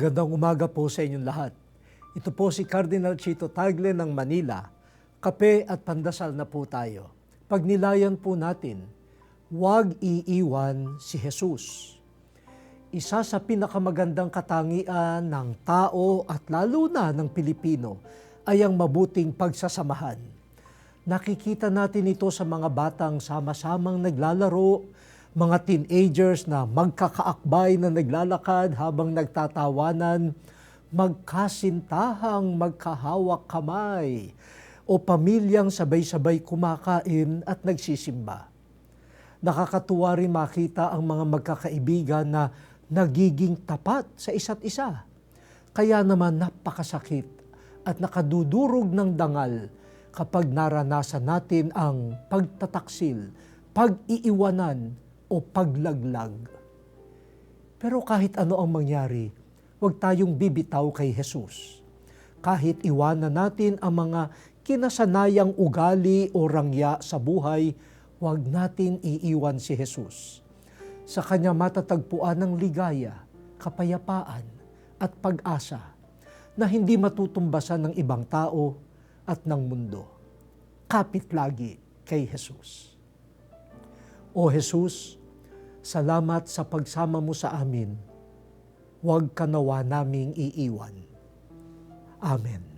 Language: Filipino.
Magandang umaga po sa inyong lahat. Ito po si Cardinal Chito Tagle ng Manila. Kape at pandasal na po tayo. Pagnilayan po natin, huwag iiwan si Jesus. Isa sa pinakamagandang katangian ng tao at lalo na ng Pilipino ay ang mabuting pagsasamahan. Nakikita natin ito sa mga batang sama-samang naglalaro, mga teenagers na magkakaakbay na naglalakad habang nagtatawanan, magkasintahang magkahawak kamay, o pamilyang sabay-sabay kumakain at nagsisimba. Nakakatuwa rin makita ang mga magkakaibigan na nagiging tapat sa isa't isa. Kaya naman napakasakit at nakadudurog ng dangal kapag naranasan natin ang pagtataksil, pag-iiwanan, o paglaglag. Pero kahit ano ang mangyari, huwag tayong bibitaw kay Jesus. Kahit iwanan natin ang mga kinasanayang ugali o rangya sa buhay, huwag natin iiwan si Jesus. Sa Kanya matatagpuan ng ligaya, kapayapaan at pag-asa na hindi matutumbasan ng ibang tao at ng mundo. Kapit lagi kay Jesus. O Jesus, salamat sa pagsama mo sa amin. Huwag ka nawa naming iiwan. Amen.